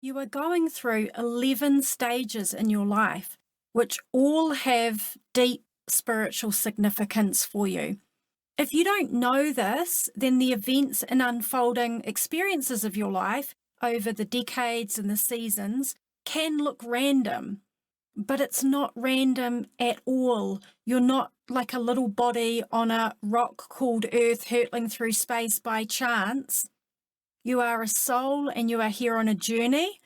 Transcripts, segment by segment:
You are going through 11 stages in your life, which all have deep spiritual significance for you. If you don't know this, then the events and unfolding experiences of your life over the decades and the seasons can look random, but it's not random at all. You're not like a little body on a rock called Earth hurtling through space by chance. You are a soul and you are here on a journey,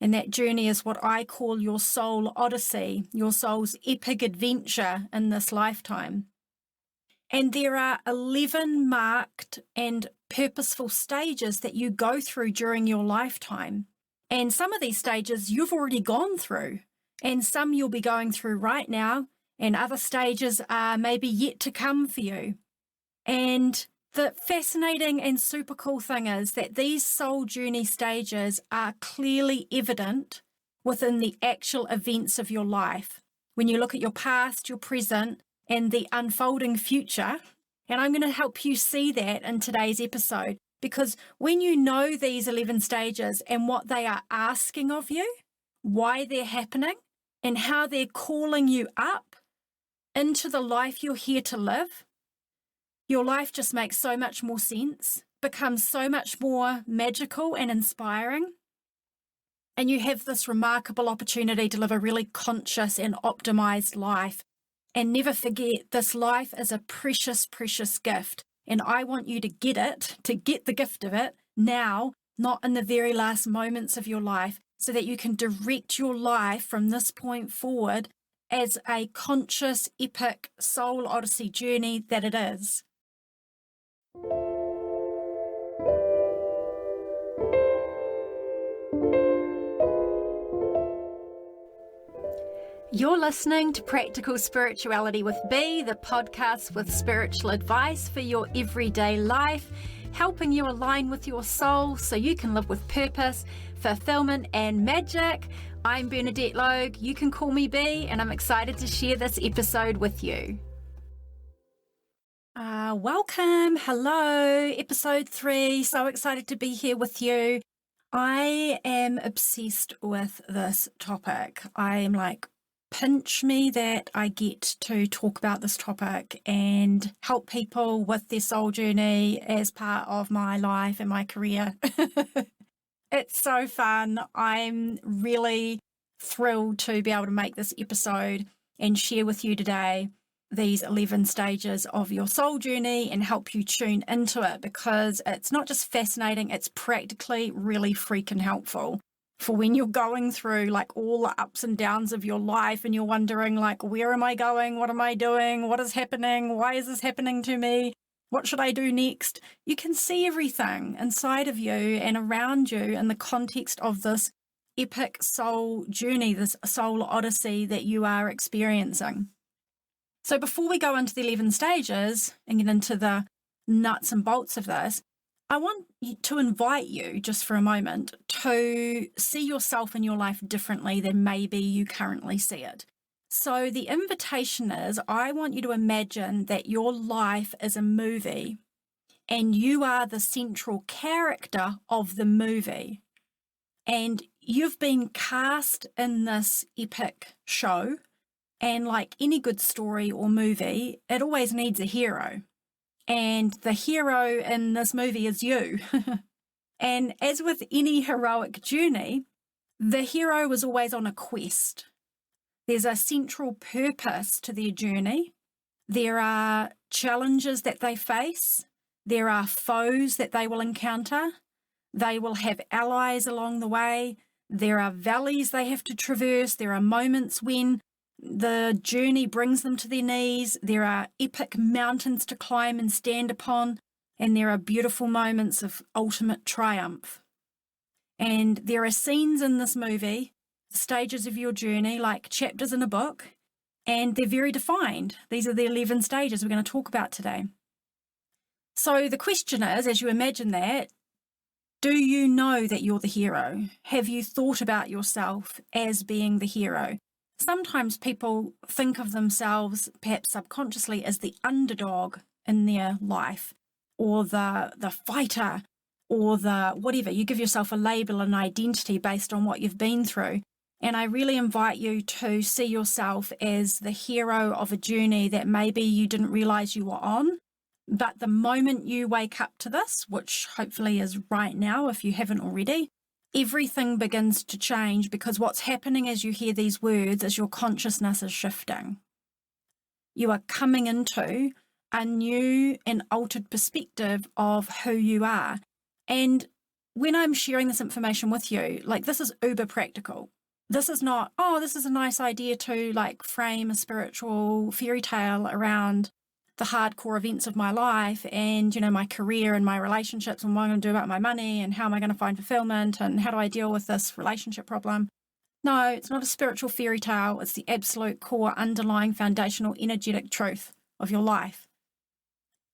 and that journey is what I call your soul odyssey, your soul's epic adventure in this lifetime. And there are 11 marked and purposeful stages that you go through during your lifetime. And some of these stages you've already gone through, and some you'll be going through right now, and other stages are maybe yet to come for you. And the fascinating and super cool thing is that these soul journey stages are clearly evident within the actual events of your life. When you look at your past, your present, and the unfolding future, and I'm going to help you see that in today's episode, because when you know these 11 stages and what they are asking of you, why they're happening, and how they're calling you up into the life you're here to live, your life just makes so much more sense, becomes so much more magical and inspiring, and you have this remarkable opportunity to live a really conscious and optimized life. And never forget, this life is a precious, precious gift, and I want you to get the gift of it now, not in the very last moments of your life, so that you can direct your life from this point forward as a conscious, epic soul odyssey journey that it is. You're listening to Practical Spirituality with B, the podcast with spiritual advice for your everyday life, helping you align with your soul so you can live with purpose, fulfillment, and magic. I'm Bernadette Logue. You can call me B, and I'm excited to share this episode with you. Welcome. Hello. Episode 3. So excited to be here with you. I am obsessed with this topic. I'm like, pinch me that I get to talk about this topic and help people with their soul journey as part of my life and my career. It's so fun. I'm really thrilled to be able to make this episode and share with you today these 11 stages of your soul journey and help you tune into it, because it's not just fascinating, it's practically really freaking helpful for when you're going through like all the ups and downs of your life and you're wondering like, where am I going? What am I doing? What is happening? Why is this happening to me? What should I do next? You can see everything inside of you and around you in the context of this epic soul journey, this soul odyssey that you are experiencing. So before we go into the 11 stages and get into the nuts and bolts of this, I want to invite you just for a moment to see yourself in your life differently than maybe you currently see it. So the invitation is, I want you to imagine that your life is a movie and you are the central character of the movie. And you've been cast in this epic show, and like any good story or movie, it always needs a hero. And the hero in this movie is you. And as with any heroic journey, the hero is always on a quest. There's a central purpose to their journey. There are challenges that they face. There are foes that they will encounter. They will have allies along the way. There are valleys they have to traverse. There are moments when the journey brings them to their knees. There are epic mountains to climb and stand upon, and there are beautiful moments of ultimate triumph. And there are scenes in this movie, stages of your journey, like chapters in a book, and they're very defined. These are the 11 stages we're going to talk about today. So the question is, as you imagine that, do you know that you're the hero? Have you thought about yourself as being the hero? Sometimes people think of themselves, perhaps subconsciously, as the underdog in their life, or the fighter, or the whatever. You give yourself a label, an identity based on what you've been through. And I really invite you to see yourself as the hero of a journey that maybe you didn't realize you were on. But the moment you wake up to this, which hopefully is right now if you haven't already, everything begins to change, because what's happening as you hear these words is your consciousness is shifting. You are coming into a new and altered perspective of who you are. And when I'm sharing this information with you, like, this is uber practical. This is not, oh, this is a nice idea to like frame a spiritual fairy tale around the hardcore events of my life and, you know, my career and my relationships and what I'm going to do about my money and how am I going to find fulfillment and how do I deal with this relationship problem. No, it's not a spiritual fairy tale. It's the absolute core, underlying, foundational, energetic truth of your life.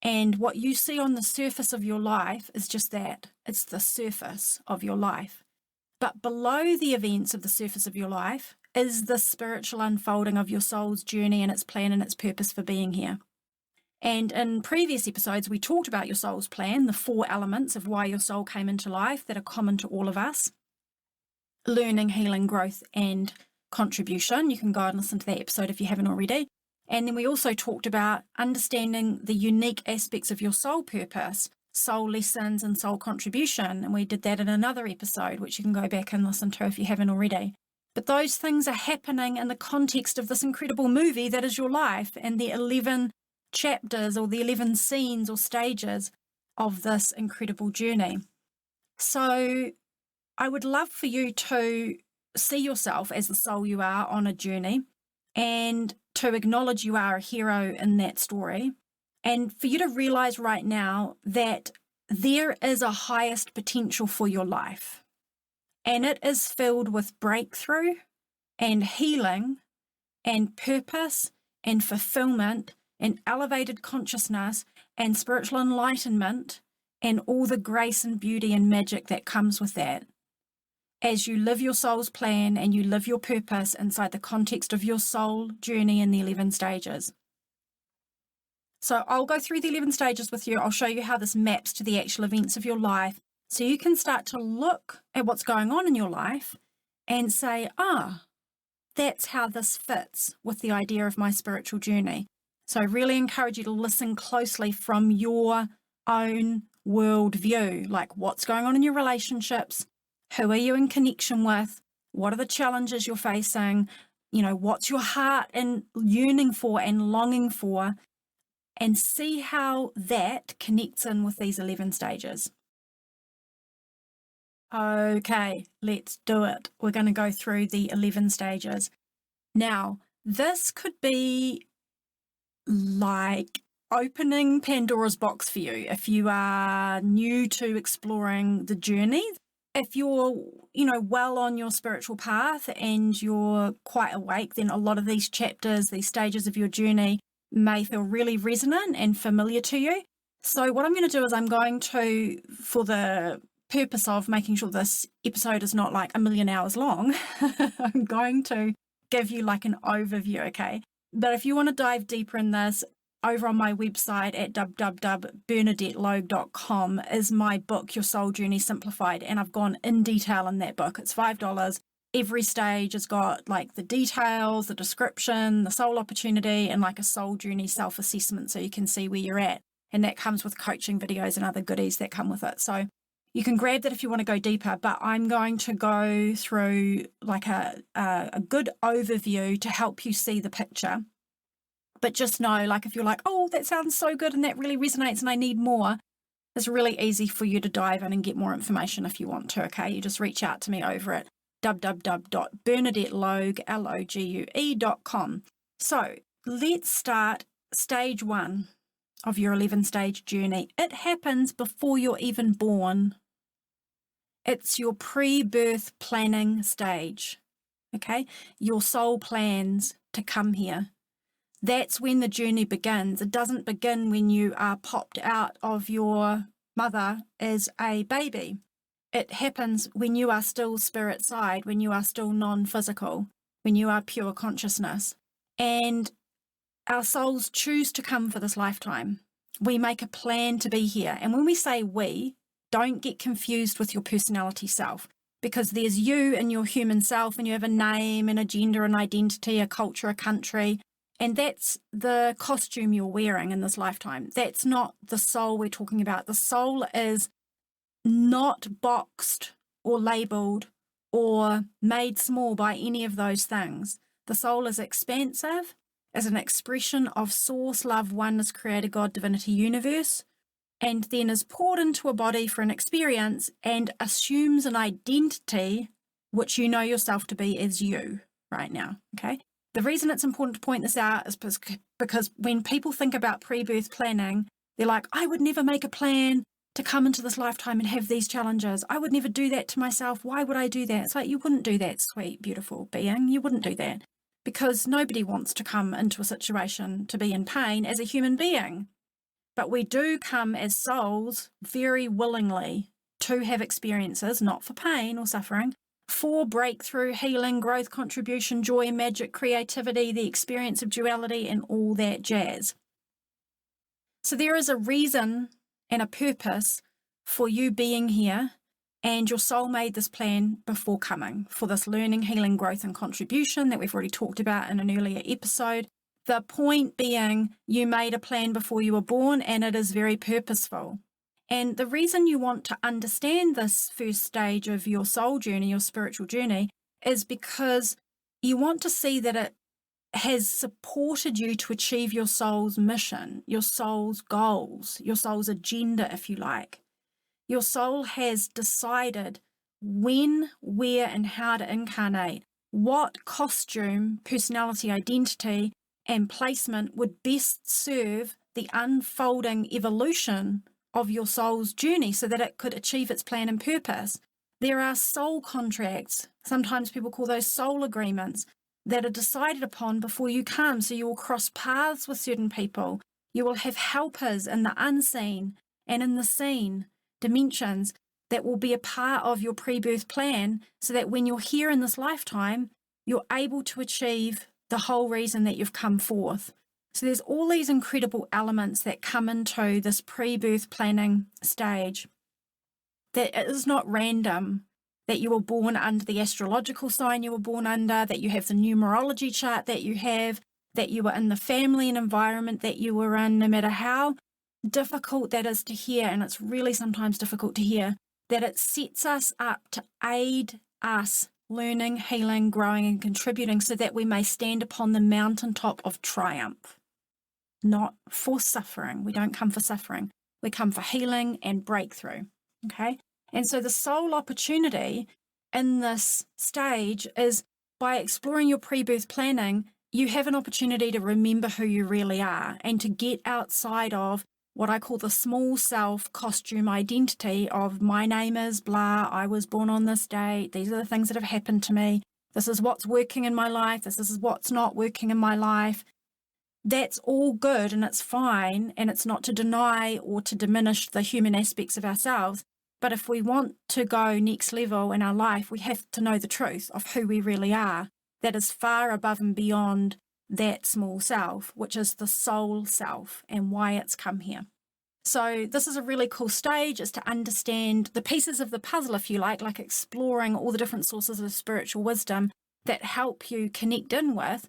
And what you see on the surface of your life is just that. It's the surface of your life. But below the events of the surface of your life is the spiritual unfolding of your soul's journey and its plan and its purpose for being here. And in previous episodes, we talked about your soul's plan, the 4 elements of why your soul came into life that are common to all of us: learning, healing, growth, and contribution. You can go and listen to that episode if you haven't already. And then we also talked about understanding the unique aspects of your soul purpose, soul lessons, and soul contribution. And we did that in another episode, which you can go back and listen to if you haven't already. But those things are happening in the context of this incredible movie that is your life, and the 11 chapters or the 11 scenes or stages of this incredible journey. So I would love for you to see yourself as the soul you are on a journey, and to acknowledge you are a hero in that story, and for you to realize right now that there is a highest potential for your life, and it is filled with breakthrough and healing and purpose and fulfillment and elevated consciousness and spiritual enlightenment and all the grace and beauty and magic that comes with that, as you live your soul's plan and you live your purpose inside the context of your soul journey in the 11 stages. So I'll go through the 11 stages with you. I'll show you how this maps to the actual events of your life, so you can start to look at what's going on in your life and say, that's how this fits with the idea of my spiritual journey. So I really encourage you to listen closely from your own world view, like what's going on in your relationships, who are you in connection with, what are the challenges you're facing, you know, what's your heart and yearning for and longing for, and see how that connects in with these 11 stages. Okay, let's do it. We're going to go through the 11 stages. Now, this could be like opening Pandora's box for you if you are new to exploring the journey. If you're, you know, well on your spiritual path and you're quite awake, then a lot of these chapters, these stages of your journey may feel really resonant and familiar to you. So what I'm going to do is I'm going to, for the purpose of making sure this episode is not like a million hours long, I'm going to give you like an overview, okay? But if you want to dive deeper in this, over on my website at www.bernadettelogue.com is my book, Your Soul Journey Simplified, and I've gone in detail in that book. It's $5. Every stage has got like the details, the description, the soul opportunity, and like a soul journey self-assessment so you can see where you're at. And that comes with coaching videos and other goodies that come with it. So you can grab that if you want to go deeper, but I'm going to go through like a good overview to help you see the picture. But just know, like, if you're like, oh, that sounds so good and that really resonates and I need more, it's really easy for you to dive in and get more information if you want to, okay? You just reach out to me over at www.bernadettelogue.com. So let's start stage 1 of your 11-stage journey. It happens before you're even born. It's your pre-birth planning stage, okay? Your soul plans to come here. That's when the journey begins. It doesn't begin when you are popped out of your mother as a baby. It happens when you are still spirit side, when you are still non-physical, when you are pure consciousness. And our souls choose to come for this lifetime. We make a plan to be here. And when we say we, don't get confused with your personality self, because there's you and your human self, and you have a name and a gender and identity, a culture, a country, and that's the costume you're wearing in this lifetime. That's not the soul we're talking about. The soul is not boxed or labeled or made small by any of those things. The soul is expansive, is an expression of source, love, oneness, creator, God, divinity, universe, and then is poured into a body for an experience and assumes an identity which you know yourself to be as you right now, okay? The reason it's important to point this out is because when people think about pre-birth planning, they're like, I would never make a plan to come into this lifetime and have these challenges. I would never do that to myself. Why would I do that? It's like, you wouldn't do that, sweet, beautiful being. You wouldn't do that, because nobody wants to come into a situation to be in pain as a human being. But we do come as souls very willingly to have experiences, not for pain or suffering, for breakthrough, healing, growth, contribution, joy, magic, creativity, the experience of duality, and all that jazz. So there is a reason and a purpose for you being here, and your soul made this plan before coming, for this learning, healing, growth, and contribution that we've already talked about in an earlier episode. The point being, you made a plan before you were born, and it is very purposeful. And the reason you want to understand this first stage of your soul journey, your spiritual journey, is because you want to see that it has supported you to achieve your soul's mission, your soul's goals, your soul's agenda, if you like. Your soul has decided when, where, and how to incarnate, what costume, personality, identity, and placement would best serve the unfolding evolution of your soul's journey so that it could achieve its plan and purpose. There are soul contracts, sometimes people call those soul agreements, that are decided upon before you come. So you will cross paths with certain people. You will have helpers in the unseen and in the seen dimensions that will be a part of your pre-birth plan, so that when you're here in this lifetime, you're able to achieve the whole reason that you've come forth. So there's all these incredible elements that come into this pre-birth planning stage, that it is not random that you were born under the astrological sign you were born under, that you have the numerology chart that you have, that you were in the family and environment that you were in, no matter how difficult that is to hear, and it's really sometimes difficult to hear, that it sets us up to aid us learning, healing, growing, and contributing so that we may stand upon the mountaintop of triumph. Not for suffering. We don't come for suffering. We come for healing and breakthrough. Okay? And so the soul opportunity in this stage is, by exploring your pre-birth planning, you have an opportunity to remember who you really are and to get outside of what I call the small self costume identity of my name is blah, I was born on this date, these are the things that have happened to me, this is what's working in my life, this is what's not working in my life. That's all good and it's fine, and it's not to deny or to diminish the human aspects of ourselves. But if we want to go next level in our life, we have to know the truth of who we really are. That is far above and beyond that small self, which is the soul self and why it's come here. So this is a really cool stage, is to understand the pieces of the puzzle, if you like exploring all the different sources of spiritual wisdom that help you connect in with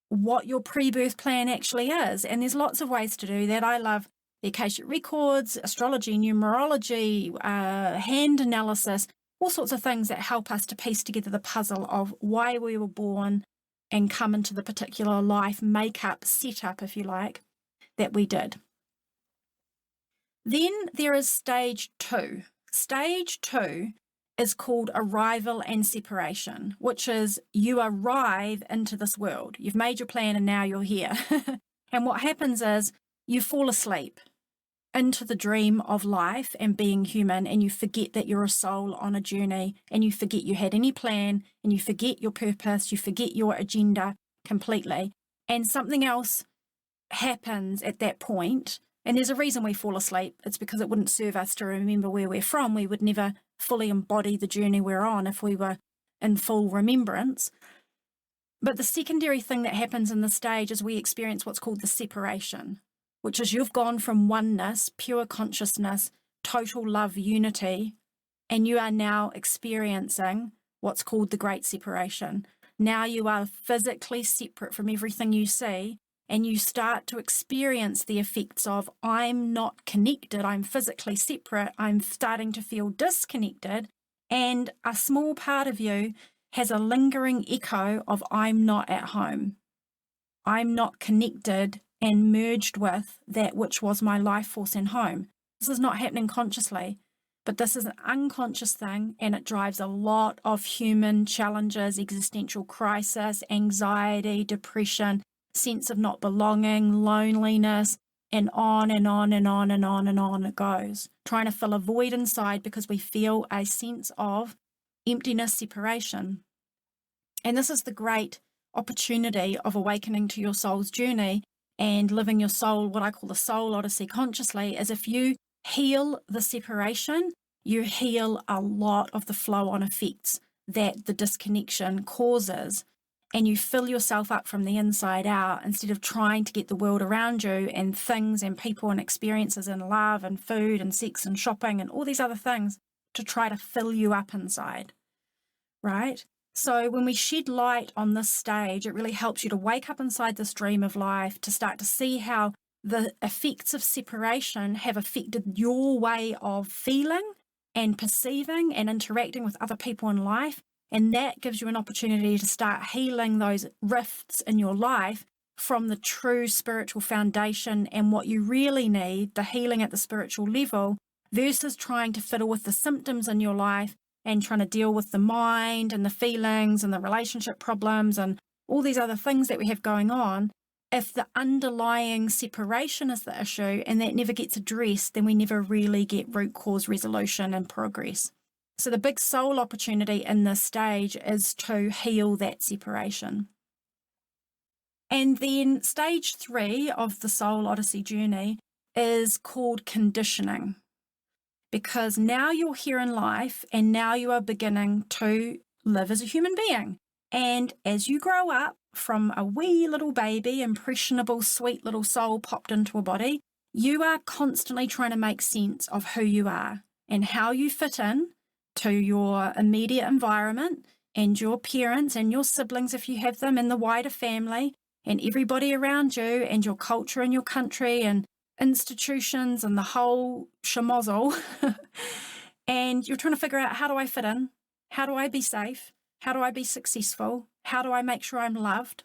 what your pre-birth plan actually is. And there's lots of ways to do that. I love the Akashic records, astrology, numerology, hand analysis, all sorts of things that help us to piece together the puzzle of why we were born and come into the particular life makeup, setup, if you like, that we did. Then there is stage 2. Stage 2 is called arrival and separation, which is you arrive into this world. You've made your plan and now you're here. And what happens is you fall asleep into the dream of life and being human, and you forget that you're a soul on a journey, and you forget you had any plan, and you forget your purpose, you forget your agenda completely. And something else happens at that point. And there's a reason we fall asleep. It's because it wouldn't serve us to remember where we're from. We would never fully embody the journey we're on if we were in full remembrance. But the secondary thing that happens in this stage is we experience what's called the separation, which is you've gone from oneness, pure consciousness, total love unity, and you are now experiencing what's called the Great Separation. Now you are physically separate from everything you see, and you start to experience the effects of, I'm not connected, I'm physically separate, I'm starting to feel disconnected, and a small part of you has a lingering echo of, I'm not at home. I'm not connected and merged with that which was my life force and home. This is not happening consciously, but this is an unconscious thing, and it drives a lot of human challenges, existential crisis, anxiety, depression, sense of not belonging, loneliness, and on and on and on and on and on it goes. Trying to fill a void inside because we feel a sense of emptiness, separation. And this is the great opportunity of awakening to your soul's journey and living your soul, what I call the Soul Odyssey consciously, is if you heal the separation, you heal a lot of the flow-on effects that the disconnection causes, and you fill yourself up from the inside out instead of trying to get the world around you and things and people and experiences and love and food and sex and shopping and all these other things to try to fill you up inside, right? So when we shed light on this stage, it really helps you to wake up inside this dream of life, to start to see how the effects of separation have affected your way of feeling and perceiving and interacting with other people in life. And that gives you an opportunity to start healing those rifts in your life from the true spiritual foundation and what you really need, the healing at the spiritual level, versus trying to fiddle with the symptoms in your life and trying to deal with the mind and the feelings and the relationship problems and all these other things that we have going on. If the underlying separation is the issue and that never gets addressed, then we never really get root cause resolution and progress. So the big soul opportunity in this stage is to heal that separation. And then stage 3 of the Soul Odyssey journey is called conditioning. Because now you're here in life and now you are beginning to live as a human being. And as you grow up from a wee little baby, impressionable, sweet little soul popped into a body, you are constantly trying to make sense of who you are and how you fit in to your immediate environment and your parents and your siblings if you have them and the wider family and everybody around you and your culture and your country and institutions and the whole schmozzle. And you're trying to figure out, how do I fit in? How do I be safe? How do I be successful? How do I make sure I'm loved?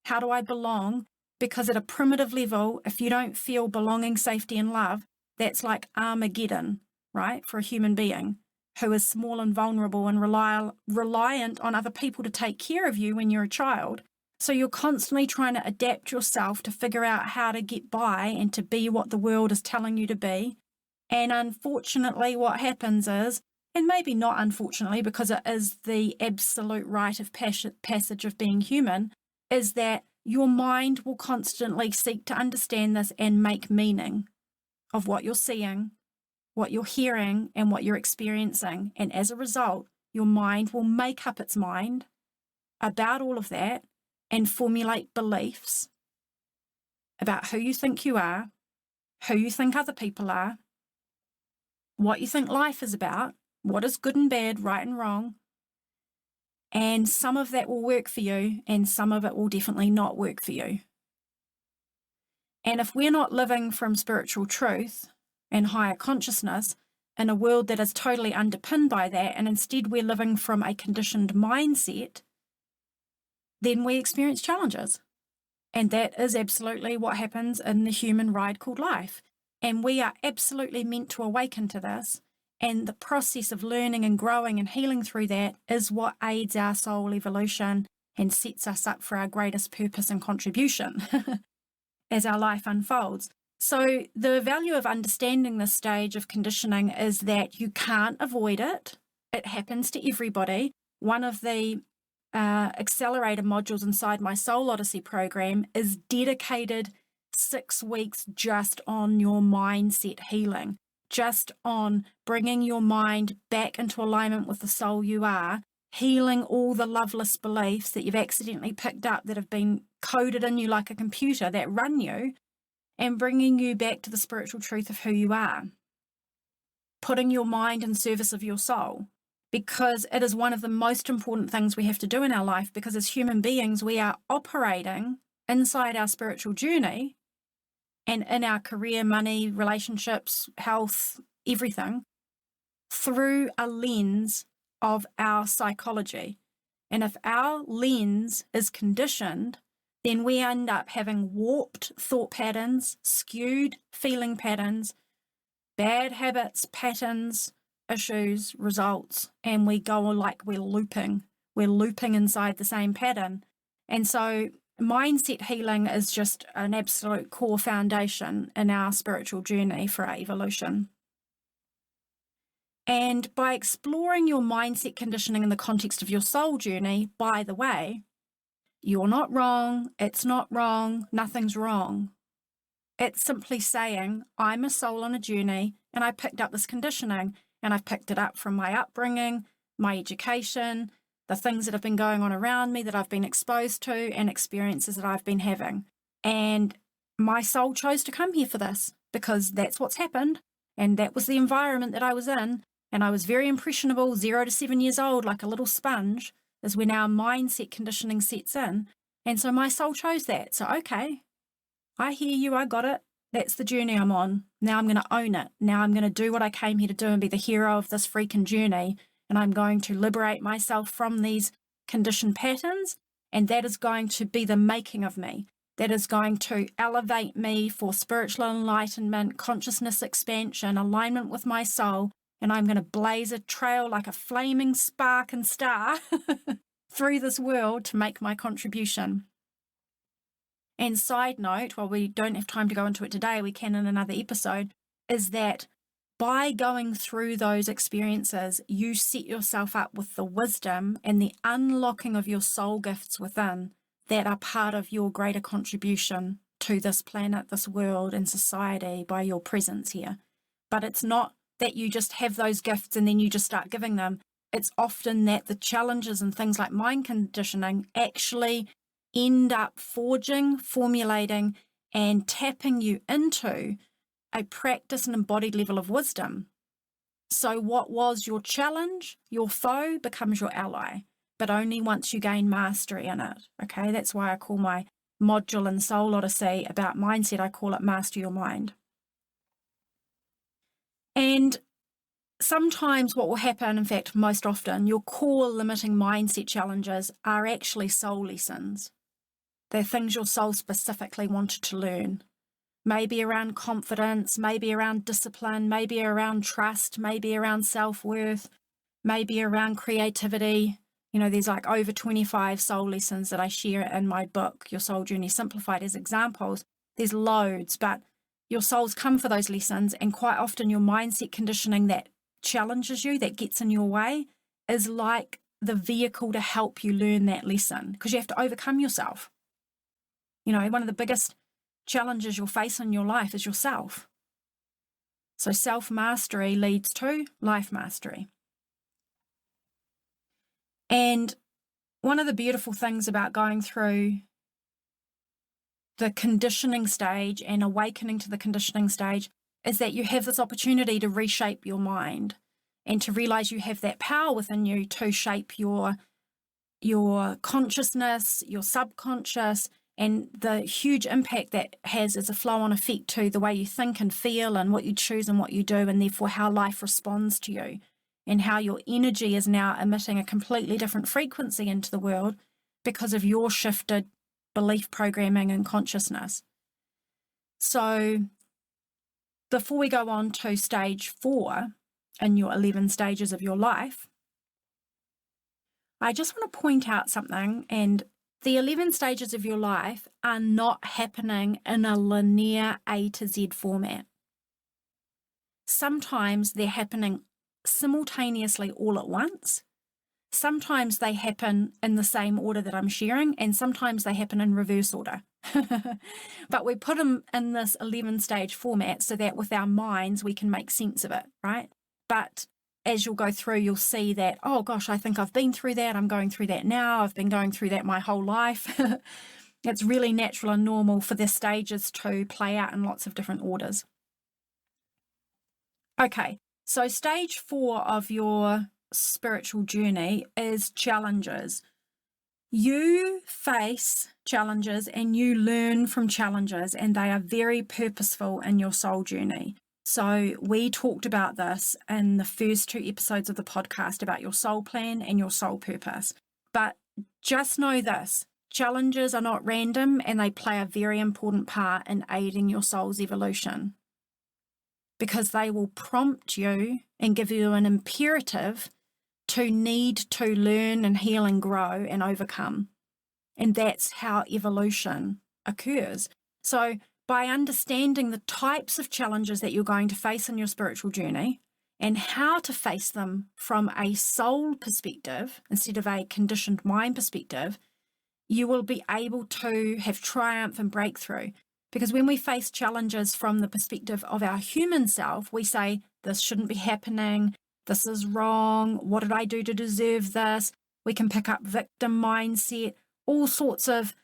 How do I belong? Because at a primitive level, if you don't feel belonging, safety, and love, that's like Armageddon, right? For a human being who is small and vulnerable and reliant on other people to take care of you when you're a child. So you're constantly trying to adapt yourself to figure out how to get by and to be what the world is telling you to be. And unfortunately, what happens is, and maybe not unfortunately, because it is the absolute rite of passage of being human, is that your mind will constantly seek to understand this and make meaning of what you're seeing, what you're hearing, and what you're experiencing. And as a result, your mind will make up its mind about all of that and formulate beliefs about who you think you are, who you think other people are, what you think life is about, what is good and bad, right and wrong. And some of that will work for you and some of it will definitely not work for you. And if we're not living from spiritual truth and higher consciousness in a world that is totally underpinned by that, and instead we're living from a conditioned mindset, then we experience challenges. And that is absolutely what happens in the human ride called life. And we are absolutely meant to awaken to this. And the process of learning and growing and healing through that is what aids our soul evolution and sets us up for our greatest purpose and contribution as our life unfolds. So the value of understanding this stage of conditioning is that you can't avoid it. It happens to everybody. One of the accelerator modules inside my Soul Odyssey program is dedicated 6 weeks just on your mindset healing, just on bringing your mind back into alignment with the soul you are, healing all the loveless beliefs that you've accidentally picked up that have been coded in you like a computer that run you, and bringing you back to the spiritual truth of who you are. putting your mind in service of your soul, because it is one of the most important things we have to do in our life, because as human beings, we are operating inside our spiritual journey and in our career, money, relationships, health, everything, through a lens of our psychology. And if our lens is conditioned, then we end up having warped thought patterns, skewed feeling patterns, bad habits, patterns, issues, results, and we go like we're looping inside the same pattern. And so mindset healing is just an absolute core foundation in our spiritual journey for our evolution. And by exploring your mindset conditioning in the context of your soul journey, by the way, you're not wrong, it's not wrong, nothing's wrong. It's simply saying, I'm a soul on a journey and I picked up this conditioning, and I've picked it up from my upbringing, my education, the things that have been going on around me that I've been exposed to, and experiences that I've been having. And my soul chose to come here for this because that's what's happened, and that was the environment that I was in. And I was very impressionable, 0 to 7 years old, like a little sponge, is when our mindset conditioning sets in. And so my soul chose that. So, okay, I hear you, I got it. That's the journey I'm on. Now I'm going to own it. Now I'm going to do what I came here to do and be the hero of this freaking journey. And I'm going to liberate myself from these conditioned patterns. And that is going to be the making of me. That is going to elevate me for spiritual enlightenment, consciousness expansion, alignment with my soul. And I'm going to blaze a trail like a flaming spark and star through this world to make my contribution. And side note, while we don't have time to go into it today, we can in another episode, is that by going through those experiences, you set yourself up with the wisdom and the unlocking of your soul gifts within that are part of your greater contribution to this planet, this world, and society by your presence here. But it's not that you just have those gifts and then you just start giving them. It's often that the challenges and things like mind conditioning actually end up forging, formulating, and tapping you into a practice and embodied level of wisdom. So what was your challenge, your foe, becomes your ally, but only once you gain mastery in it. Okay, that's why I call my module in Soul Odyssey about mindset, I call it Master Your Mind. And sometimes what will happen, in fact, most often, your core limiting mindset challenges are actually soul lessons. They're things your soul specifically wanted to learn. Maybe around confidence, maybe around discipline, maybe around trust, maybe around self-worth, maybe around creativity. You know, there's like over 25 soul lessons that I share in my book, Your Soul Journey Simplified, as examples. There's loads, but your soul's come for those lessons, and quite often your mindset conditioning that challenges you, that gets in your way, is like the vehicle to help you learn that lesson, because you have to overcome yourself. You know, one of the biggest challenges you'll face in your life is yourself. So self-mastery leads to life mastery. And one of the beautiful things about going through the conditioning stage and awakening to the conditioning stage is that you have this opportunity to reshape your mind and to realize you have that power within you to shape your consciousness, your subconscious, and the huge impact that has as a flow-on effect to the way you think and feel and what you choose and what you do, and therefore how life responds to you and how your energy is now emitting a completely different frequency into the world because of your shifted belief programming and consciousness. So before we go on to stage 4 in your 11 stages of your life, I just want to point out something, and the 11 stages of your life are not happening in a linear A to Z format. Sometimes they're happening simultaneously all at once. Sometimes they happen in the same order that I'm sharing, and sometimes they happen in reverse order. But we put them in this 11-stage format so that with our minds we can make sense of it, right? But as you'll go through, you'll see that, oh gosh, I think I've been through that. I'm going through that now. I've been going through that my whole life. It's really natural and normal for the stages to play out in lots of different orders. Okay, So stage 4 of your spiritual journey is challenges. You face challenges and you learn from challenges, and they are very purposeful in your soul journey. So we talked about this in the first 2 episodes of the podcast about your soul plan and your soul purpose. But just know this, challenges are not random, and they play a very important part in aiding your soul's evolution, because they will prompt you and give you an imperative to need to learn and heal and grow and overcome. And that's how evolution occurs. So by understanding the types of challenges that you're going to face in your spiritual journey and how to face them from a soul perspective instead of a conditioned mind perspective, you will be able to have triumph and breakthrough. Because when we face challenges from the perspective of our human self, we say, this shouldn't be happening, this is wrong, what did I do to deserve this? We can pick up victim mindset, all sorts of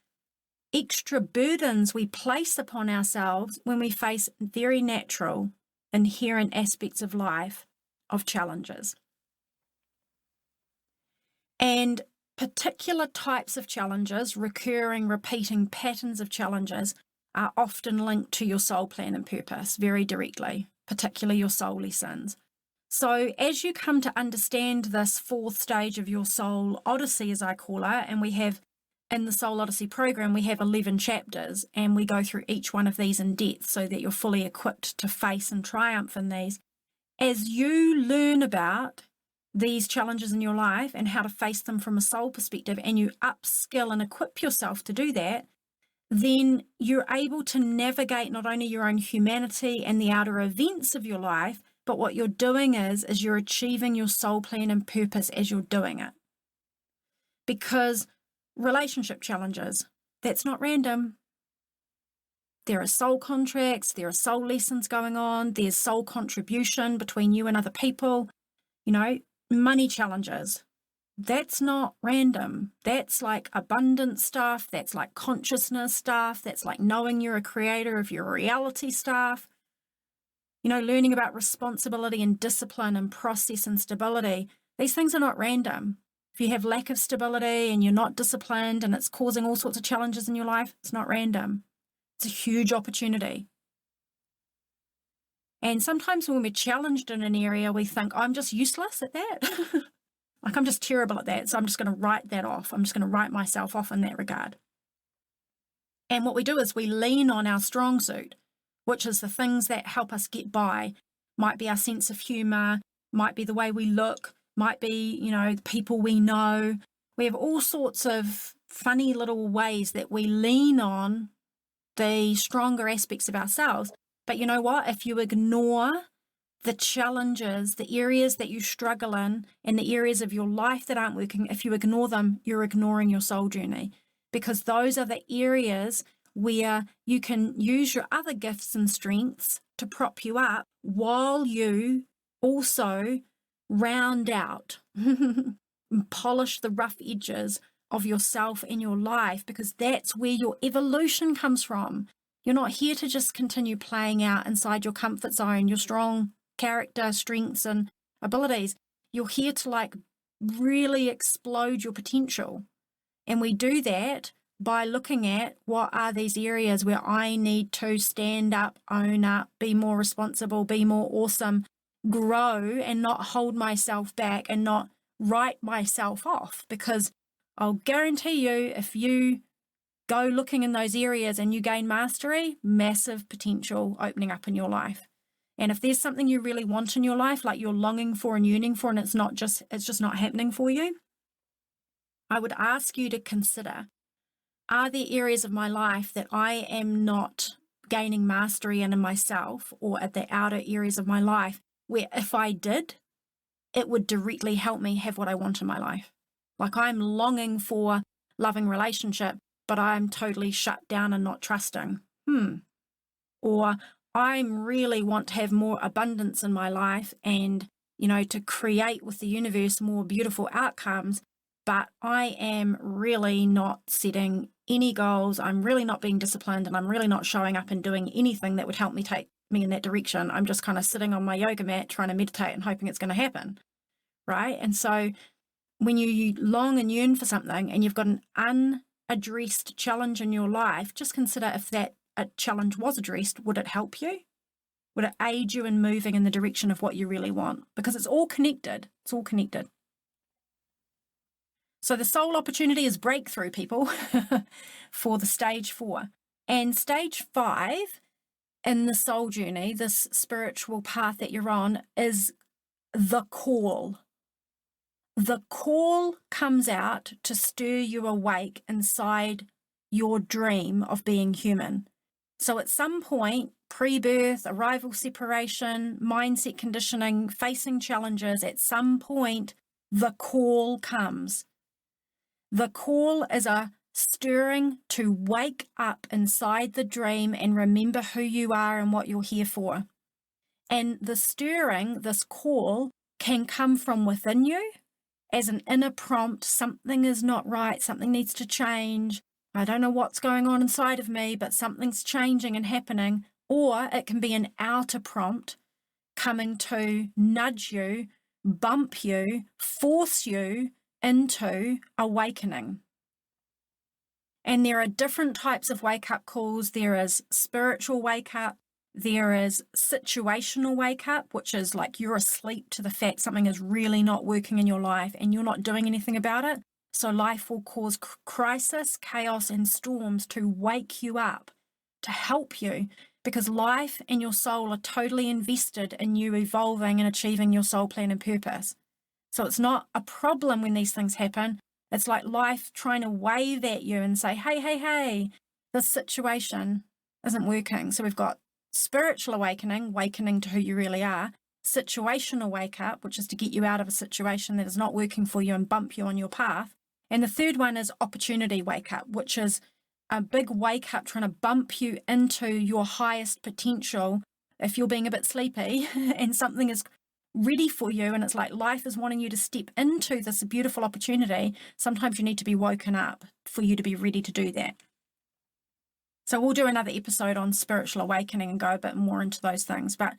extra burdens we place upon ourselves when we face very natural, inherent aspects of life of challenges. And particular types of challenges, recurring, repeating patterns of challenges, are often linked to your soul plan and purpose very directly, particularly your soul lessons. So as you come to understand this 4th stage of your soul odyssey, as I call it, and we have in the Soul Odyssey program, we have 11 chapters, and we go through each one of these in depth so that you're fully equipped to face and triumph in these. As you learn about these challenges in your life and how to face them from a soul perspective, and you upskill and equip yourself to do that, then you're able to navigate not only your own humanity and the outer events of your life, but what you're doing is you're achieving your soul plan and purpose as you're doing it. Because relationship challenges, that's not random. There are soul contracts, there are soul lessons going on, there's soul contribution between you and other people. Money challenges, that's not random. That's like abundance stuff. That's like consciousness stuff. That's like knowing you're a creator of your reality stuff. Learning about responsibility and discipline and process and stability. These things are not random. If you have lack of stability and you're not disciplined and it's causing all sorts of challenges in your life, it's not random. It's a huge opportunity. And sometimes when we're challenged in an area, we think, I'm just useless at that. Like, I'm just terrible at that, so I'm just going to write that off. I'm just going to write myself off in that regard. And what we do is we lean on our strong suit, which is the things that help us get by. Might be our sense of humour, might be the way we look, might be, the people we know. We have all sorts of funny little ways that we lean on the stronger aspects of ourselves. But you know what? If you ignore the challenges, the areas that you struggle in, and the areas of your life that aren't working, if you ignore them, you're ignoring your soul journey, because those are the areas where you can use your other gifts and strengths to prop you up while you also round out, polish the rough edges of yourself and your life, because that's where your evolution comes from. You're not here to just continue playing out inside your comfort zone, your strong character, strengths, and abilities. You're here to really explode your potential. And we do that by looking at what are these areas where I need to stand up, own up, be more responsible, be more awesome, grow, and not hold myself back and not write myself off. Because I'll guarantee you, if you go looking in those areas and you gain mastery, massive potential opening up in your life. And if there's something you really want in your life, like you're longing for and yearning for, and it's just not happening for you, I would ask you to consider, are there areas of my life that I am not gaining mastery in myself, or at the outer areas of my life where if I did, it would directly help me have what I want in my life? Like, I'm longing for loving relationship, but I'm totally shut down and not trusting. Or I really want to have more abundance in my life and, to create with the universe more beautiful outcomes, but I am really not setting any goals. I'm really not being disciplined, and I'm really not showing up and doing anything that would help me take me in that direction. I'm just kind of sitting on my yoga mat trying to meditate and hoping it's going to happen, right? And so when you long and yearn for something and you've got an unaddressed challenge in your life, just consider if that challenge was addressed, would it help you? Would it aid you in moving in the direction of what you really want? Because it's all connected. It's all connected. So the soul opportunity is breakthrough, people, for the stage 4. And stage 5 in the soul journey, this spiritual path that you're on, is the call. The call comes out to stir you awake inside your dream of being human. So at some point, pre-birth, arrival, separation, mindset conditioning, facing challenges, at some point, the call comes. The call is a stirring to wake up inside the dream and remember who you are and what you're here for. And the stirring, this call, can come from within you as an inner prompt. Something is not right, something needs to change. I don't know what's going on inside of me, but something's changing and happening. Or it can be an outer prompt coming to nudge you, bump you, force you into awakening. And there are different types of wake-up calls. There is spiritual wake-up. There is situational wake-up, which is like you're asleep to the fact something is really not working in your life and you're not doing anything about it. So life will cause crisis, chaos, and storms to wake you up, to help you, because life and your soul are totally invested in you evolving and achieving your soul plan and purpose. So it's not a problem when these things happen. It's like life trying to wave at you and say, hey, this situation isn't working. So we've got spiritual awakening, awakening to who you really are, situational wake up, which is to get you out of a situation that is not working for you and bump you on your path. And the third one is opportunity wake up, which is a big wake up trying to bump you into your highest potential if you're being a bit sleepy and something is ready for you and it's like life is wanting you to step into this beautiful opportunity. Sometimes you need to be woken up for you to be ready to do that. So we'll do another episode on spiritual awakening and go a bit more into those things. But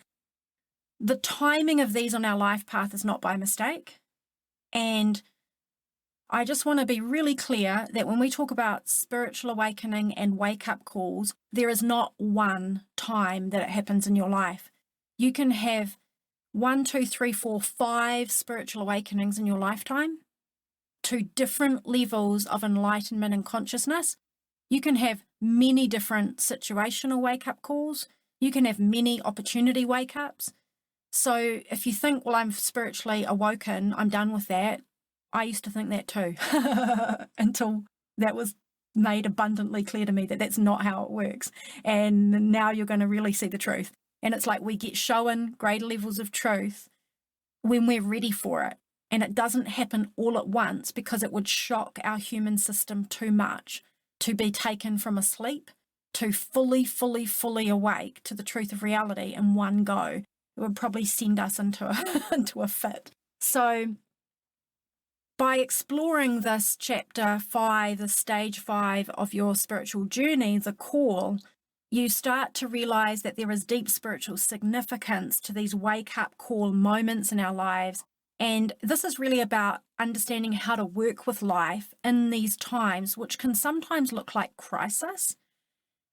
the timing of these on our life path is not by mistake. And I just want to be really clear that when we talk about spiritual awakening and wake-up calls, there is not one time that it happens in your life. You can have 1, 2, 3, 4, 5 spiritual awakenings in your lifetime to different levels of enlightenment and consciousness. You can have many different situational wake-up calls. You can have many opportunity wake-ups. So if you think, well, I'm spiritually awoken, I'm done with that. I used to think that too, until that was made abundantly clear to me that that's not how it works. And now you're going to really see the truth. And it's like we get shown greater levels of truth when we're ready for it. And it doesn't happen all at once because it would shock our human system too much to be taken from a sleep to fully awake to the truth of reality in one go. It would probably send us into a fit. So by exploring this chapter 5, the stage 5 of your spiritual journey, the call, you start to realize that there is deep spiritual significance to these wake-up call moments in our lives. And this is really about understanding how to work with life in these times, which can sometimes look like crisis,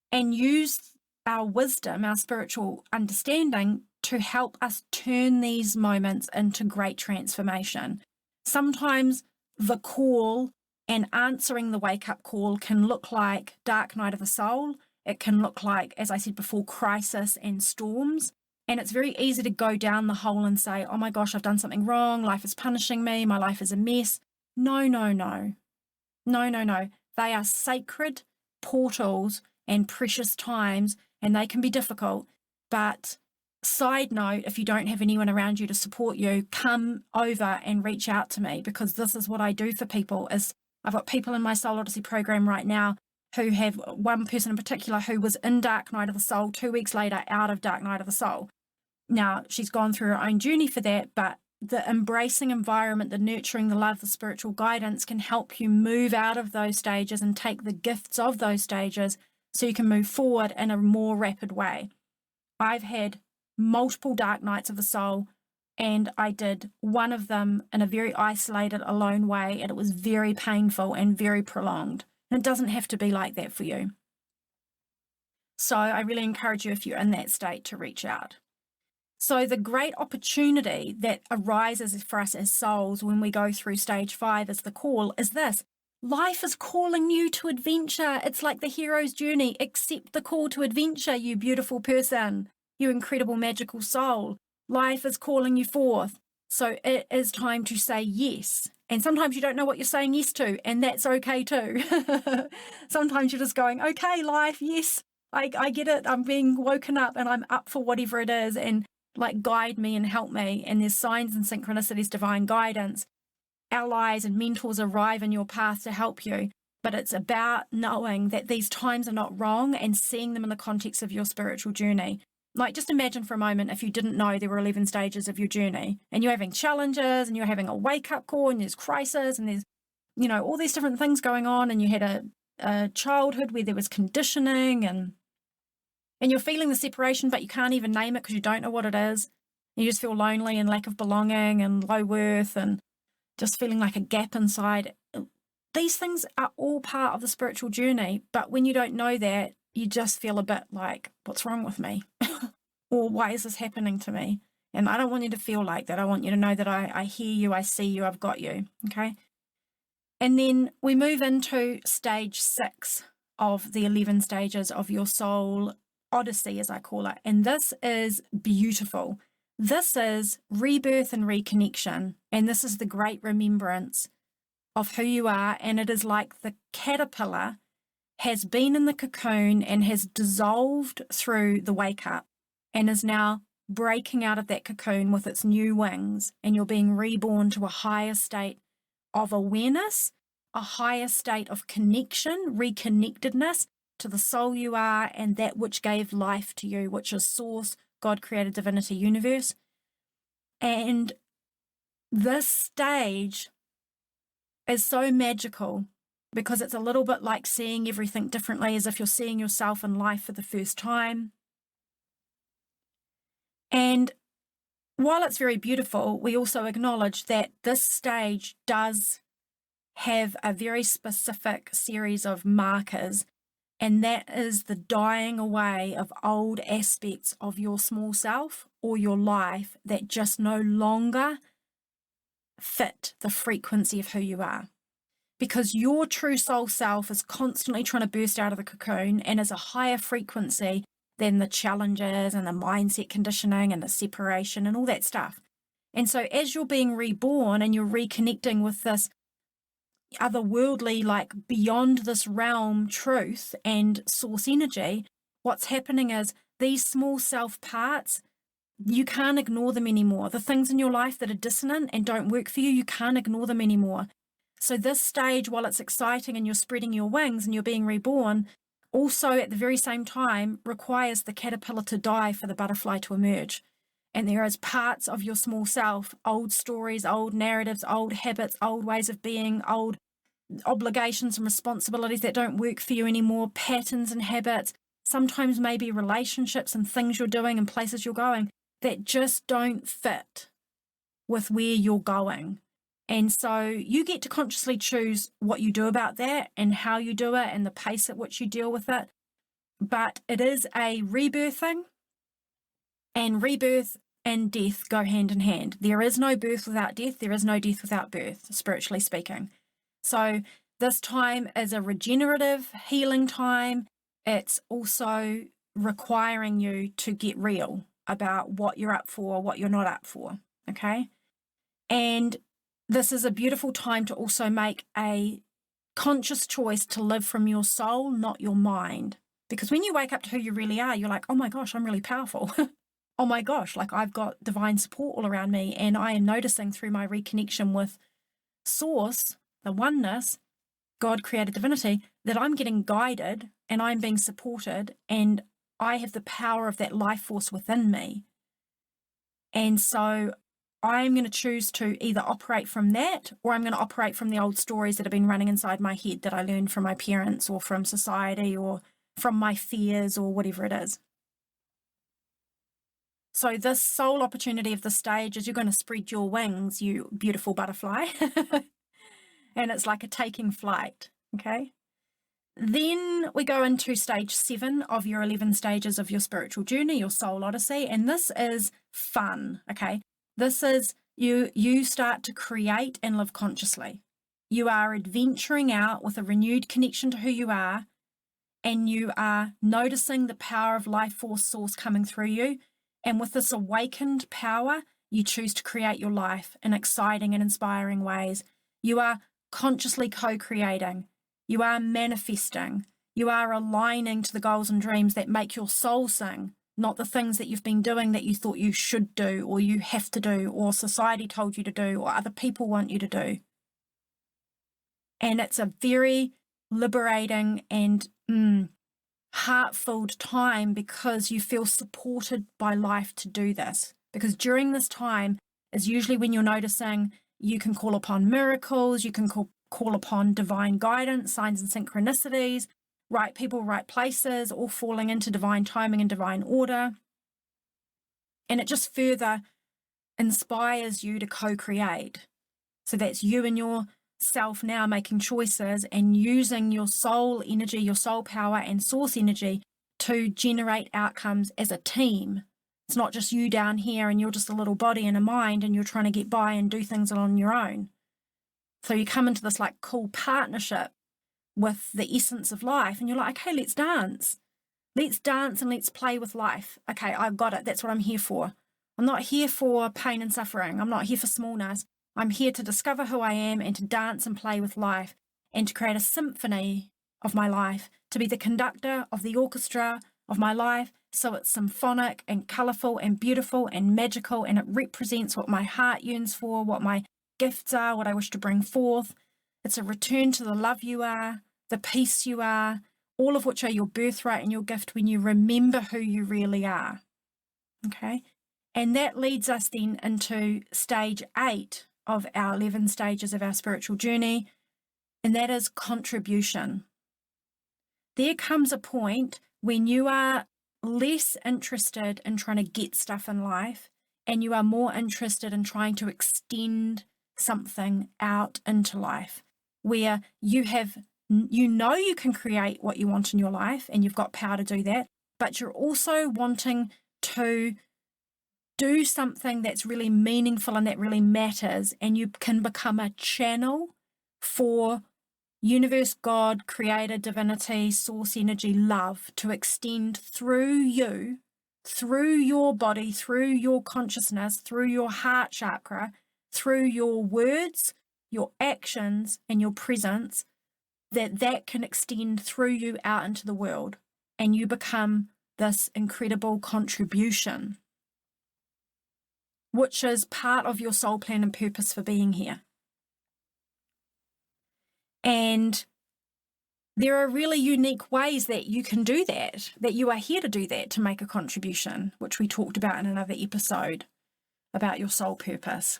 and use our wisdom, our spiritual understanding to help us turn these moments into great transformation. Sometimes the call and answering the wake-up call can look like dark night of the soul. It can look like, as I said before, crisis and storms. And it's very easy to go down the hole and say, oh my gosh, I've done something wrong. Life is punishing me. My life is a mess. No. They are sacred portals and precious times, and they can be difficult. But side note, if you don't have anyone around you to support you, come over and reach out to me, because this is what I do for people. Is I've got people in my Soul Odyssey program right now who have one person in particular who was in Dark Night of the Soul, 2 weeks later out of Dark Night of the Soul. Now, she's gone through her own journey for that, but the embracing environment, the nurturing, the love, the spiritual guidance can help you move out of those stages and take the gifts of those stages so you can move forward in a more rapid way. I've had multiple dark nights of the soul, and I did one of them in a very isolated, alone way, and it was very painful and very prolonged. And it doesn't have to be like that for you. So I really encourage you, if you're in that state, to reach out. So the great opportunity that arises for us as souls when we go through stage 5 as the call is this. Life is calling you to adventure. It's like the hero's journey. Accept the call to adventure, you beautiful person, you incredible magical soul. Life is calling you forth. So it is time to say yes. And sometimes you don't know what you're saying yes to, and that's okay too. Sometimes you're just going, okay, life, yes, I get it. I'm being woken up and I'm up for whatever it is, and like guide me and help me. And there's signs and synchronicities, divine guidance. Allies and mentors arrive in your path to help you. But it's about knowing that these times are not wrong and seeing them in the context of your spiritual journey. Like, just imagine for a moment if you didn't know there were 11 stages of your journey, and you're having challenges and you're having a wake-up call and there's crisis and there's, all these different things going on, and you had a childhood where there was conditioning and you're feeling the separation, but you can't even name it because you don't know what it is. You just feel lonely and lack of belonging and low worth and just feeling like a gap inside. These things are all part of the spiritual journey, but when you don't know that, you just feel a bit like, what's wrong with me? Or why is this happening to me? And I don't want you to feel like that. I want you to know that I hear you, I see you, I've got you, okay? And then we move into stage 6 of the 11 stages of your soul odyssey, as I call it. And this is beautiful. This is rebirth and reconnection. And this is the great remembrance of who you are. And it is like the caterpillar has been in the cocoon and has dissolved through the wake up and is now breaking out of that cocoon with its new wings. And you're being reborn to a higher state of awareness, a higher state of connection, reconnectedness to the soul you are and that which gave life to you, which is source, God, created, divinity, universe. And this stage is so magical because it's a little bit like seeing everything differently, as if you're seeing yourself in life for the first time. And while it's very beautiful, we also acknowledge that this stage does have a very specific series of markers, and that is the dying away of old aspects of your small self or your life that just no longer fit the frequency of who you are. Because your true soul self is constantly trying to burst out of the cocoon and is a higher frequency than the challenges and the mindset conditioning and the separation and all that stuff. And so as you're being reborn and you're reconnecting with this otherworldly, like beyond this realm truth and source energy, what's happening is these small self parts, you can't ignore them anymore. The things in your life that are dissonant and don't work for you, you can't ignore them anymore. So this stage, while it's exciting and you're spreading your wings and you're being reborn, also at the very same time requires the caterpillar to die for the butterfly to emerge. And there is parts of your small self, old stories, old narratives, old habits, old ways of being, old obligations and responsibilities that don't work for you anymore, patterns and habits, sometimes maybe relationships and things you're doing and places you're going that just don't fit with where you're going. And so you get to consciously choose what you do about that and how you do it and the pace at which you deal with it. But it is a rebirthing, and rebirth and death go hand in hand. There is no birth without death. There is no death without birth, spiritually speaking. So this time is a regenerative healing time. It's also requiring you to get real about what you're up for, what you're not up for, okay? And this is a beautiful time to also make a conscious choice to live from your soul, not your mind. Because when you wake up to who you really are, you're like, oh my gosh, I'm really powerful. Oh my gosh, like I've got divine support all around me, and I am noticing through my reconnection with source, the oneness, God, created, divinity, that I'm getting guided and I'm being supported, and I have the power of that life force within me. And so I'm going to choose to either operate from that, or I'm going to operate from the old stories that have been running inside my head that I learned from my parents or from society or from my fears or whatever it is. So this soul opportunity of the stage is you're going to spread your wings, you beautiful butterfly. And it's like a taking flight, okay? Then we go into stage 7 of your 11 stages of your spiritual journey, your Soul Odyssey, and this is fun, okay? This is you start to create and live consciously. You are adventuring out with a renewed connection to who you are, and you are noticing the power of life force source coming through you. And with this awakened power, you choose to create your life in exciting and inspiring ways. You are consciously co-creating. You are manifesting. You are aligning to the goals and dreams that make your soul sing, not the things that you've been doing that you thought you should do or you have to do or society told you to do or other people want you to do. And it's a very liberating and heart-filled time because you feel supported by life to do this. Because during this time is usually when you're noticing you can call upon miracles, you can call upon divine guidance, signs and synchronicities, right people, right places, all falling into divine timing and divine order. And it just further inspires you to co-create. So that's you and yourself now making choices and using your soul energy, your soul power and source energy to generate outcomes as a team. It's not just you down here and you're just a little body and a mind and you're trying to get by and do things on your own. So you come into this like cool partnership with the essence of life and you're like, okay, let's dance. Let's dance and let's play with life. Okay, I've got it. That's what I'm here for. I'm not here for pain and suffering. I'm not here for smallness. I'm here to discover who I am and to dance and play with life and to create a symphony of my life, to be the conductor of the orchestra of my life so it's symphonic and colourful and beautiful and magical and it represents what my heart yearns for, what my gifts are, what I wish to bring forth. It's a return to the love you are, the peace you are, all of which are your birthright and your gift when you remember who you really are. Okay? And that leads us then into stage 8 of our 11 stages of our spiritual journey, and that is contribution. There comes a point when you are less interested in trying to get stuff in life and you are more interested in trying to extend something out into life, where you know you can create what you want in your life and you've got power to do that, but you're also wanting to do something that's really meaningful and that really matters, and you can become a channel for universe, God, creator, divinity, source energy, love to extend through you, through your body, through your consciousness, through your heart chakra, through your words, your actions, and your presence, that can extend through you out into the world, and you become this incredible contribution, which is part of your soul plan and purpose for being here. And there are really unique ways that you can do that you are here to do that, to make a contribution, which we talked about in another episode about your soul purpose.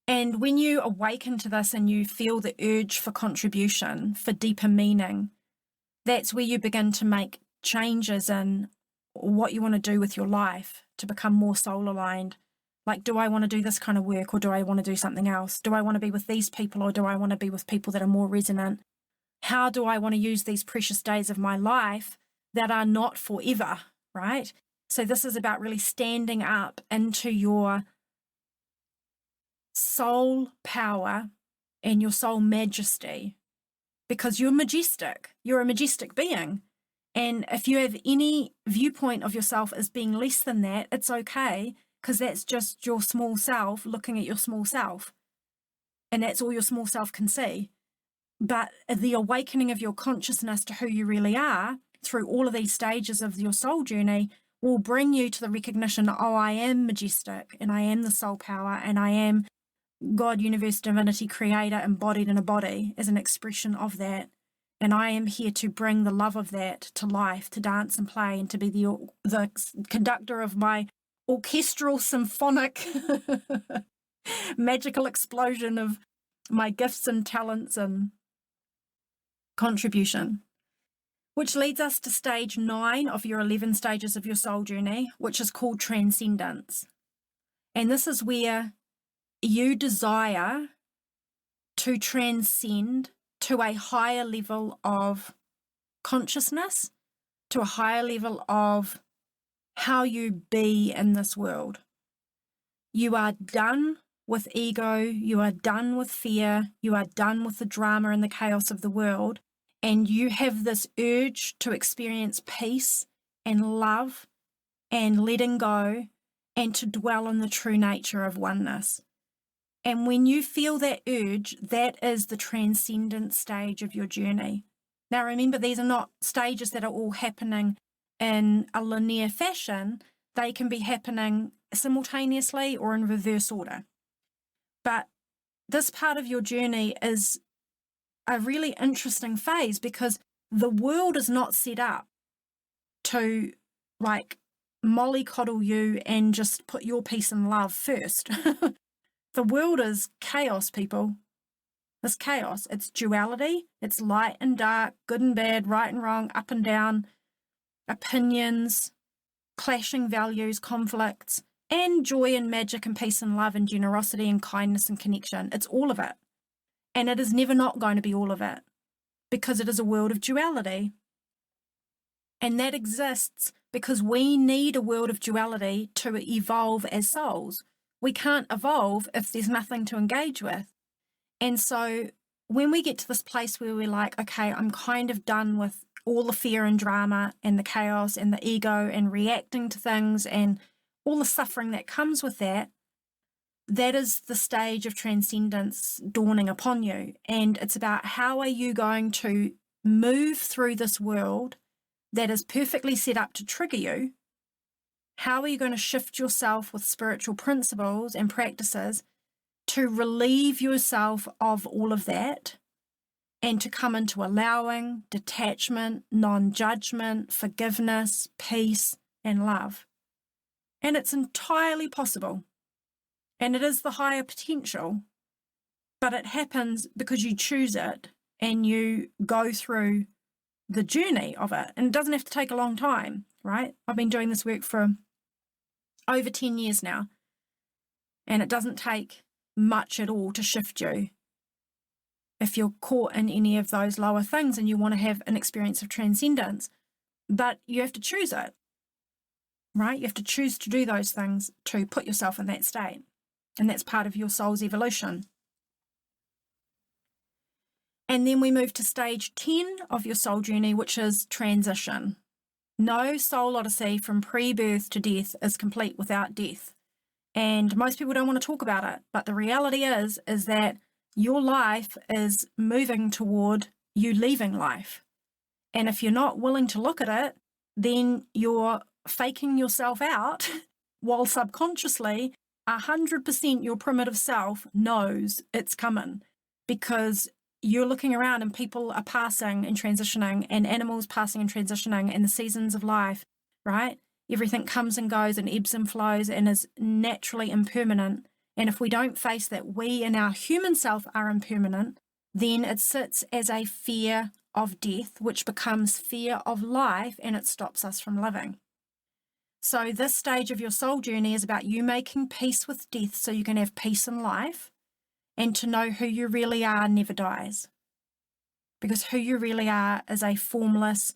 And when you awaken to this and you feel the urge for contribution, for deeper meaning, that's where you begin to make changes in what you want to do with your life to become more soul aligned. Like, do I want to do this kind of work or do I want to do something else? Do I want to be with these people or do I want to be with people that are more resonant? How do I want to use these precious days of my life that are not forever, right? So this is about really standing up into your soul power and your soul majesty, because you're majestic. You're a majestic being. And if you have any viewpoint of yourself as being less than that, it's okay, because that's just your small self looking at your small self. And that's all your small self can see. But the awakening of your consciousness to who you really are through all of these stages of your soul journey will bring you to the recognition, oh, I am majestic and I am the soul power and I am God, universe, divinity, creator embodied in a body as an expression of that. And I am here to bring the love of that to life, to dance and play, and to be the conductor of my orchestral, symphonic, magical explosion of my gifts and talents and contribution. which leads us to stage 9 of your 11 stages of your soul journey, which is called transcendence. And this is where you desire to transcend to a higher level of consciousness, to a higher level of how you be in this world. You are done with ego, you are done with fear, you are done with the drama and the chaos of the world, and you have this urge to experience peace and love and letting go and to dwell in the true nature of oneness. And when you feel that urge, that is the transcendent stage of your journey. Now remember, these are not stages that are all happening in a linear fashion. They can be happening simultaneously or in reverse order. But this part of your journey is a really interesting phase because the world is not set up to like mollycoddle you and just put your peace and love first. The world is chaos, people. It's chaos. It's duality. It's light and dark, good and bad, right and wrong, up and down, opinions, clashing values, conflicts, and joy and magic and peace and love and generosity and kindness and connection. It's all of it. And it is never not going to be all of it because it is a world of duality. And that exists because we need a world of duality to evolve as souls. We can't evolve if there's nothing to engage with. And so when we get to this place where we're like, okay, I'm kind of done with all the fear and drama and the chaos and the ego and reacting to things and all the suffering that comes with that, that is the stage of transcendence dawning upon you. And it's about how are you going to move through this world that is perfectly set up to trigger you? How are you going to shift yourself with spiritual principles and practices to relieve yourself of all of that and to come into allowing, detachment, non-judgment, forgiveness, peace, and love? And it's entirely possible. And it is the higher potential, but it happens because you choose it and you go through the journey of it. And it doesn't have to take a long time, right? I've been doing this work for over 10 years now, and it doesn't take much at all to shift you. If you're caught in any of those lower things and you want to have an experience of transcendence, but you have to choose it, right? You have to choose to do those things to put yourself in that state. And that's part of your soul's evolution. And then we move to stage 10 of your soul journey, which is transition. No soul odyssey from pre-birth to death is complete without death. And most people don't want to talk about it. But the reality is that your life is moving toward you leaving life. And if you're not willing to look at it, then you're faking yourself out while subconsciously 100% your primitive self knows it's coming because you're looking around and people are passing and transitioning and animals passing and transitioning and the seasons of life, right? Everything comes and goes and ebbs and flows and is naturally impermanent. And if we don't face that we in our human self are impermanent, then it sits as a fear of death, which becomes fear of life, and it stops us from living. So this stage of your soul journey is about you making peace with death so you can have peace in life, and to know who you really are never dies. Because who you really are is a formless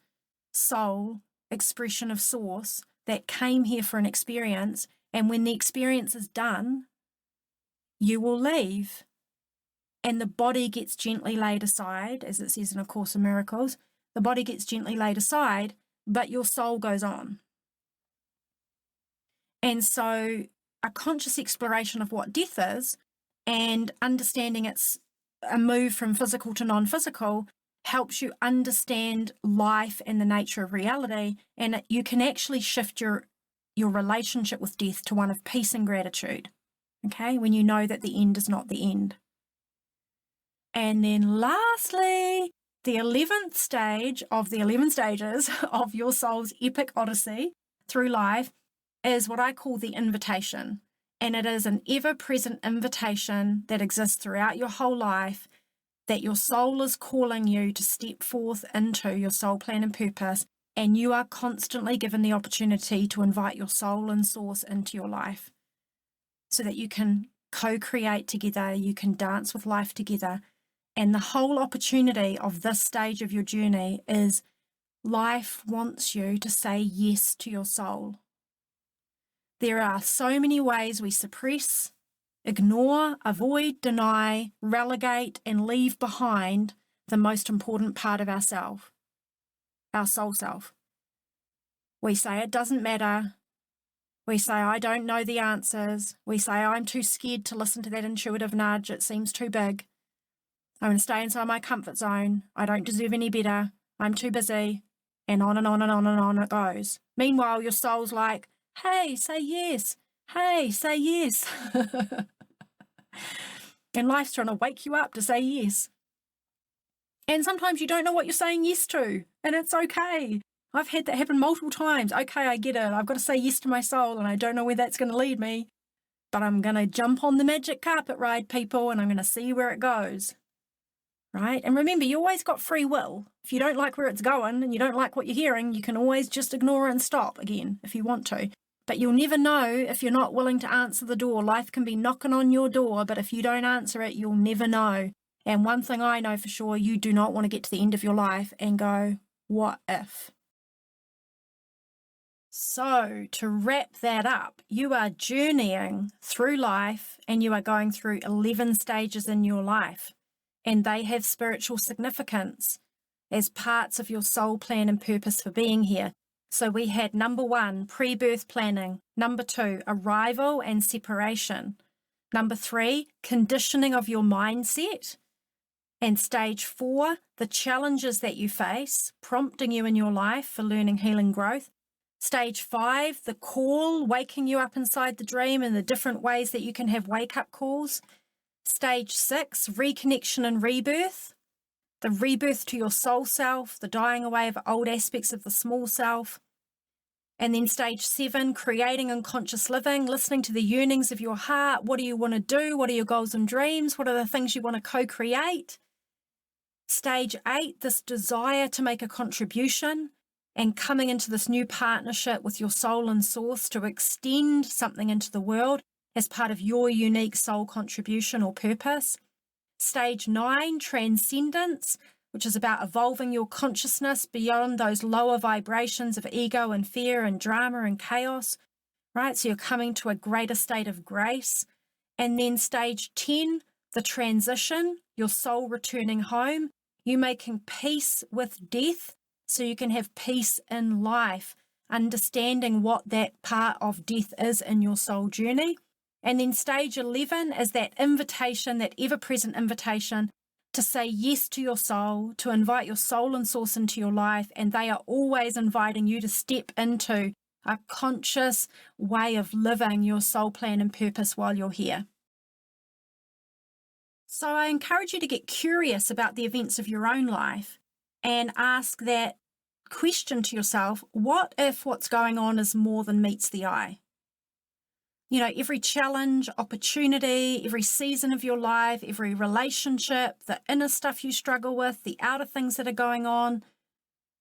soul expression of source that came here for an experience, and when the experience is done, you will leave. And the body gets gently laid aside, as it says in A Course in Miracles. The body gets gently laid aside, but your soul goes on. And so a conscious exploration of what death is and understanding it's a move from physical to non-physical helps you understand life and the nature of reality, and you can actually shift your relationship with death to one of peace and gratitude, okay, when you know that the end is not the end. And then lastly, the 11th stage of the 11 stages of your soul's epic odyssey through life is what I call the invitation. And it is an ever-present invitation that exists throughout your whole life that your soul is calling you to step forth into your soul plan and purpose, and you are constantly given the opportunity to invite your soul and source into your life so that you can co-create together, you can dance with life together. And the whole opportunity of this stage of your journey is life wants you to say yes to your soul. There are so many ways we suppress, ignore, avoid, deny, relegate, and leave behind the most important part of ourself, our soul self. We say it doesn't matter. We say, I don't know the answers. We say, I'm too scared to listen to that intuitive nudge. It seems too big. I'm going to stay inside my comfort zone. I don't deserve any better. I'm too busy. And on and on and on and on it goes. Meanwhile, your soul's like, hey, say yes. Hey, say yes. And life's trying to wake you up to say yes. And sometimes you don't know what you're saying yes to, and it's okay. I've had that happen multiple times. Okay, I get it. I've got to say yes to my soul, and I don't know where that's going to lead me. But I'm going to jump on the magic carpet ride, people, and I'm going to see where it goes. Right? And remember, you always got free will. If you don't like where it's going and you don't like what you're hearing, you can always just ignore it and stop again if you want to. But you'll never know if you're not willing to answer the door. Life can be knocking on your door, but if you don't answer it, you'll never know. And one thing I know for sure, you do not want to get to the end of your life and go, what if? So to wrap that up, you are journeying through life and you are going through 11 stages in your life, and they have spiritual significance as parts of your soul plan and purpose for being here. So we had number 1, pre-birth planning. Number 2, arrival and separation. Number 3, conditioning of your mindset. And stage 4, the challenges that you face, prompting you in your life for learning, healing, growth. Stage 5, the call, waking you up inside the dream and the different ways that you can have wake-up calls. Stage 6, reconnection and rebirth. The rebirth to your soul self, the dying away of old aspects of the small self. And then stage 7, creating unconscious living, listening to the yearnings of your heart. What do you want to do? What are your goals and dreams? What are the things you want to co-create? Stage 8, this desire to make a contribution and coming into this new partnership with your soul and source to extend something into the world as part of your unique soul contribution or purpose. Stage 9, transcendence, which is about evolving your consciousness beyond those lower vibrations of ego and fear and drama and chaos, right? So you're coming to a greater state of grace. And then stage 10, the transition, your soul returning home, you making peace with death so you can have peace in life, understanding what that part of death is in your soul journey. And then stage 11 is that invitation, that ever-present invitation to say yes to your soul, to invite your soul and source into your life, and they are always inviting you to step into a conscious way of living your soul plan and purpose while you're here. So I encourage you to get curious about the events of your own life and ask that question to yourself, what if what's going on is more than meets the eye? You know, every challenge, opportunity, every season of your life, every relationship, the inner stuff you struggle with, the outer things that are going on.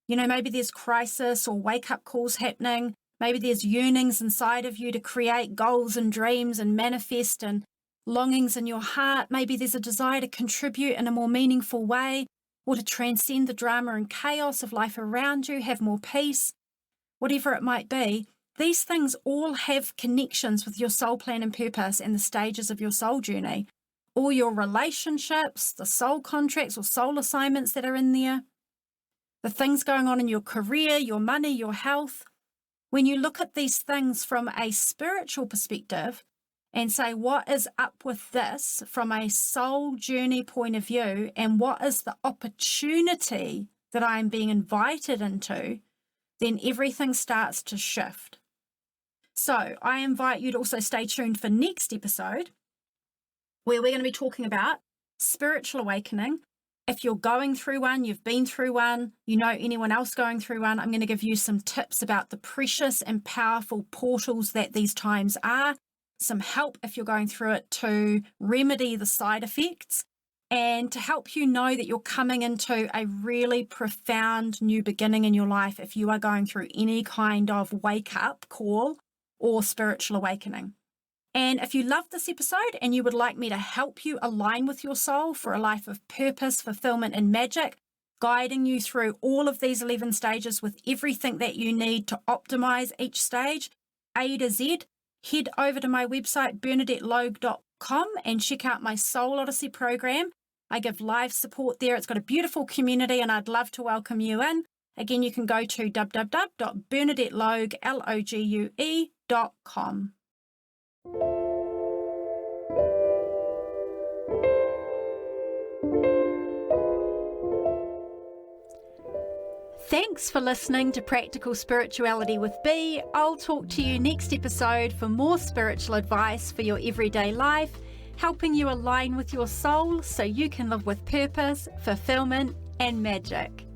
You know, maybe there's crisis or wake-up calls happening. Maybe there's yearnings inside of you to create goals and dreams and manifest and longings in your heart. Maybe there's a desire to contribute in a more meaningful way or to transcend the drama and chaos of life around you, have more peace, whatever it might be. These things all have connections with your soul plan and purpose and the stages of your soul journey. All your relationships, the soul contracts or soul assignments that are in there, the things going on in your career, your money, your health. When you look at these things from a spiritual perspective and say, what is up with this from a soul journey point of view, and what is the opportunity that I am being invited into, then everything starts to shift. So I invite you to also stay tuned for next episode, where we're going to be talking about spiritual awakening. If you're going through one, you've been through one, you know anyone else going through one, I'm going to give you some tips about the precious and powerful portals that these times are, some help if you're going through it to remedy the side effects, and to help you know that you're coming into a really profound new beginning in your life if you are going through any kind of wake-up call or spiritual awakening. And if you loved this episode and you would like me to help you align with your soul for a life of purpose, fulfillment, and magic, guiding you through all of these 11 stages with everything that you need to optimize each stage, A to Z, head over to my website, bernadettelogue.com, and check out my Soul Odyssey program. I give live support there. It's got a beautiful community, and I'd love to welcome you in. Again, you can go to www.bernadettelogue.com. Thanks for listening to Practical Spirituality with B. I'll talk to you next episode for more spiritual advice for your everyday life, helping you align with your soul so you can live with purpose, fulfillment, and magic.